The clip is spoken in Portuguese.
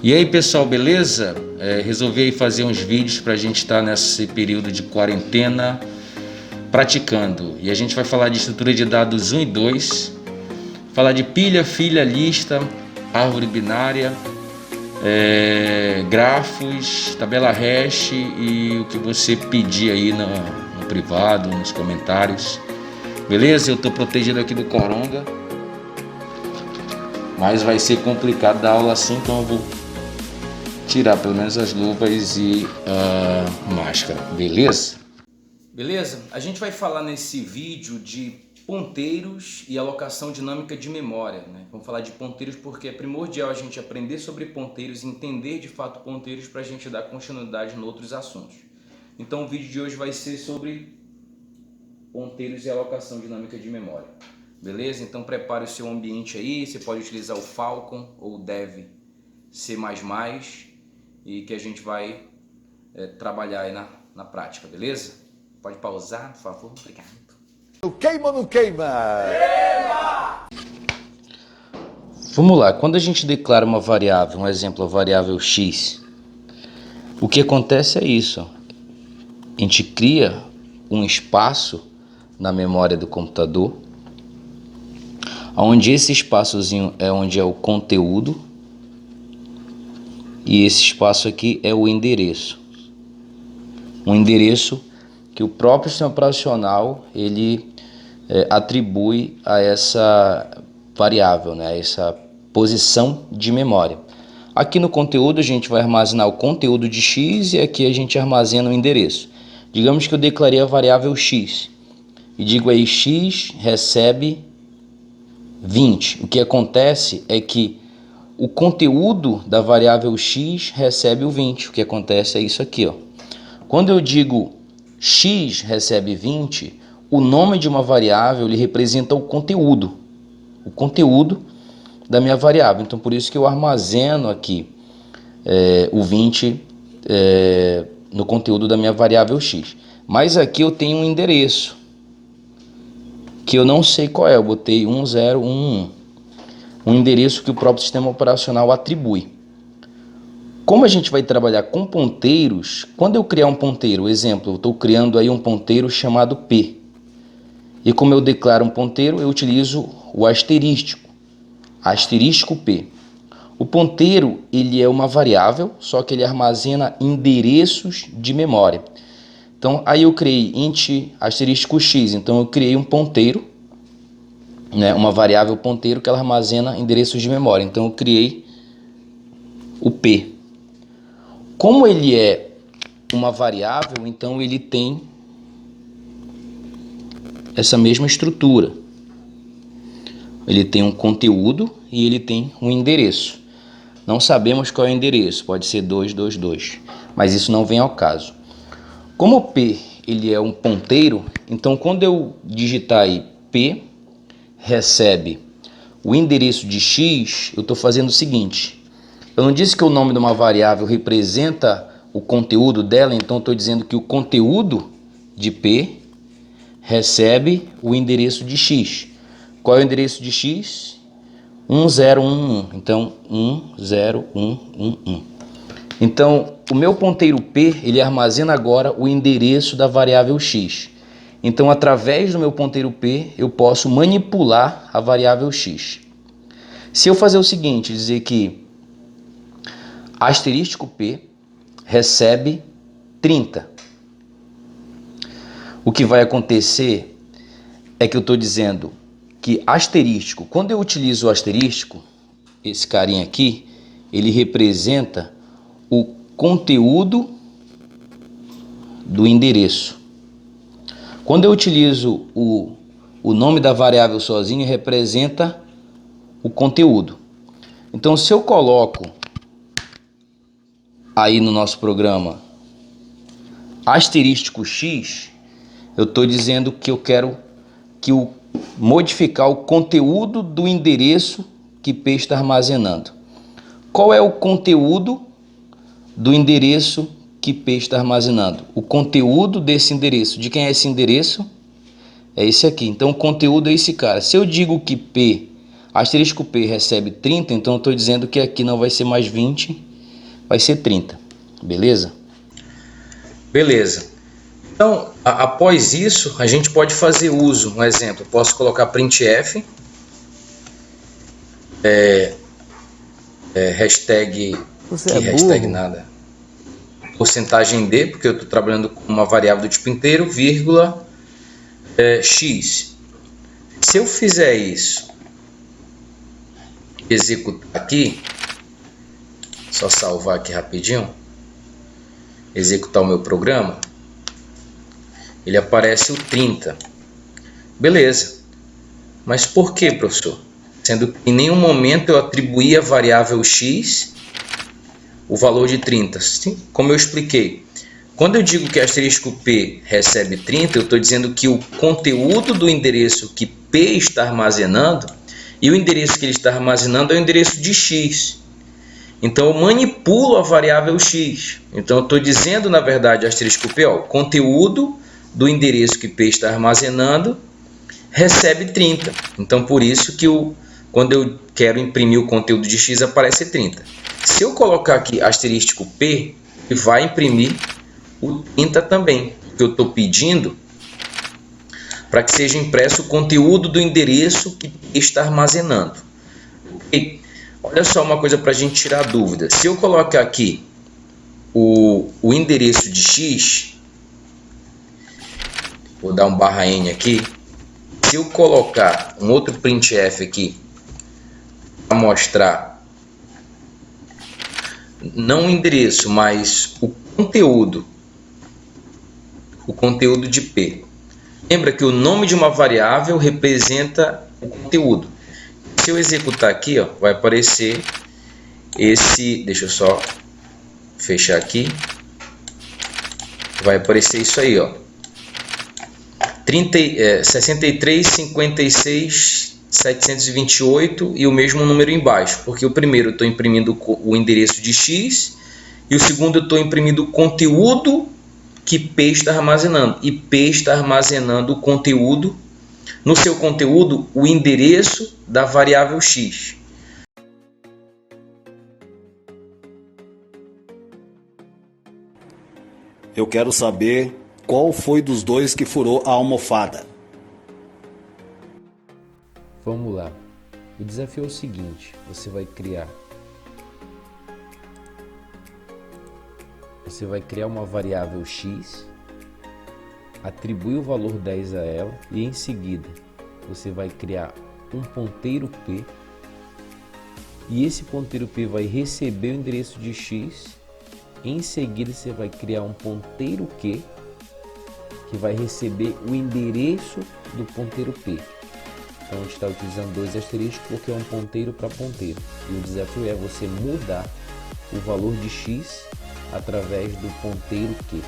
E aí pessoal, beleza? Resolvi aí fazer uns vídeos para a gente estar nesse período de quarentena praticando. E a gente vai falar de estrutura de dados 1 e 2, falar de pilha, filha, lista, árvore binária, grafos, tabela hash e o que você pedir aí no privado, nos comentários. Beleza? Eu estou protegido aqui do coronga, mas vai ser complicado dar aula assim, então eu vou tirar pelo menos as luvas e a máscara, beleza? Beleza? A gente vai falar nesse vídeo de ponteiros e alocação dinâmica de memória, né? Vamos falar de ponteiros porque é primordial a gente aprender sobre ponteiros, entender de fato ponteiros para a gente dar continuidade em outros assuntos. Então o vídeo de hoje vai ser sobre ponteiros e alocação dinâmica de memória, beleza? Então prepare o seu ambiente aí, você pode utilizar o Falcon ou o Dev C++, e que a gente vai trabalhar aí na prática, beleza? Pode pausar, por favor? Obrigado. Queima ou não queima? Queima! Vamos lá, quando a gente declara uma variável, um exemplo, a variável x, o que acontece é isso. A gente cria um espaço na memória do computador, onde esse espaçozinho é onde é o conteúdo, e esse espaço aqui é o endereço. Um endereço que o próprio sistema operacional ele atribui a essa variável, né? Essa posição de memória. Aqui no conteúdo a gente vai armazenar o conteúdo de x e aqui a gente armazena o endereço. Digamos que eu declarei a variável x e digo aí x recebe 20. O que acontece é que o conteúdo da variável x recebe o 20. O que acontece é isso aqui, ó. Quando eu digo x recebe 20, o nome de uma variável ele representa o conteúdo da minha variável. Então por isso que eu armazeno aqui o 20 no conteúdo da minha variável x. Mas aqui eu tenho um endereço que eu não sei qual é, eu botei 1011. Um endereço que o próprio sistema operacional atribui. Como a gente vai trabalhar com ponteiros, quando eu criar um ponteiro, exemplo, eu estou criando aí um ponteiro chamado P. E como eu declaro um ponteiro, eu utilizo o asterístico P. O ponteiro ele é uma variável, só que ele armazena endereços de memória. Então aí eu criei int asterístico x, então eu criei um ponteiro, né, uma variável ponteiro que ela armazena endereços de memória. Então eu criei o P. Como ele é uma variável, então ele tem essa mesma estrutura. Ele tem um conteúdo e ele tem um endereço. Não sabemos qual é o endereço, pode ser 222, mas isso não vem ao caso. Como o P ele é um ponteiro, então quando eu digitar aí P recebe o endereço de x, eu estou fazendo o seguinte. Eu não disse que o nome de uma variável representa o conteúdo dela, então estou dizendo que o conteúdo de P recebe o endereço de x. Qual é o endereço de x? 1011. Então 10111. Então o meu ponteiro P ele armazena agora o endereço da variável x. Então, através do meu ponteiro P, eu posso manipular a variável x. Se eu fazer o seguinte, dizer que asterístico P recebe 30. O que vai acontecer é que eu estou dizendo que asterístico, quando eu utilizo o asterístico, esse carinha aqui, ele representa o conteúdo do endereço. Quando eu utilizo o nome da variável sozinho, representa o conteúdo. Então, se eu coloco aí no nosso programa asterístico x, eu estou dizendo que eu quero modificar o conteúdo do endereço que P está armazenando. Qual é o conteúdo do endereço que P está armazenando? O conteúdo desse endereço. De quem é esse endereço? É esse aqui. Então o conteúdo é esse cara. Se eu digo que P, asterístico P recebe 30, então eu estou dizendo que aqui não vai ser mais 20, vai ser 30, beleza? Beleza. Então, após isso, a gente pode fazer uso. Um exemplo, posso colocar printf, hashtag, hashtag nada, porcentagem D, porque eu estou trabalhando com uma variável do tipo inteiro, vírgula, x. Se eu fizer isso, executar aqui, só salvar aqui rapidinho, executar o meu programa, ele aparece o 30. Beleza. Mas por que, professor? Sendo que em nenhum momento eu atribuí a variável x o valor de 30. Sim, como eu expliquei. Quando eu digo que asterisco P recebe 30, eu estou dizendo que o conteúdo do endereço que P está armazenando, e o endereço que ele está armazenando é o endereço de x. Então eu manipulo a variável x. Então eu estou dizendo, na verdade, asterisco P, o conteúdo do endereço que P está armazenando recebe 30. Então por isso que quando eu quero imprimir o conteúdo de x aparece 30. Se eu colocar aqui asterisco P, ele vai imprimir o 30 também, porque eu estou pedindo para que seja impresso o conteúdo do endereço que está armazenando. Okay? Olha só uma coisa para a gente tirar a dúvida. Se eu colocar aqui o endereço de x, vou dar um /n aqui. Se eu colocar um outro printf aqui para mostrar não o endereço, mas o conteúdo de P. Lembra que o nome de uma variável representa o conteúdo. Se eu executar aqui, vai aparecer esse, deixa eu só fechar aqui, vai aparecer isso aí, 63, 56, 728 e o mesmo número embaixo, porque o primeiro eu estou imprimindo o endereço de x e o segundo eu estou imprimindo o conteúdo que P está armazenando, e P está armazenando o conteúdo, no seu conteúdo, o endereço da variável x. Eu quero saber qual foi dos dois que furou a almofada. Vamos lá. O desafio é o seguinte, você vai criar uma variável x, atribuir o valor 10 a ela e em seguida você vai criar um ponteiro P e esse ponteiro P vai receber o endereço de x. Em seguida você vai criar um ponteiro Q que vai receber o endereço do ponteiro P. Então a gente está utilizando dois asteriscos porque é um ponteiro para ponteiro. E o desafio é você mudar o valor de x através do ponteiro Q.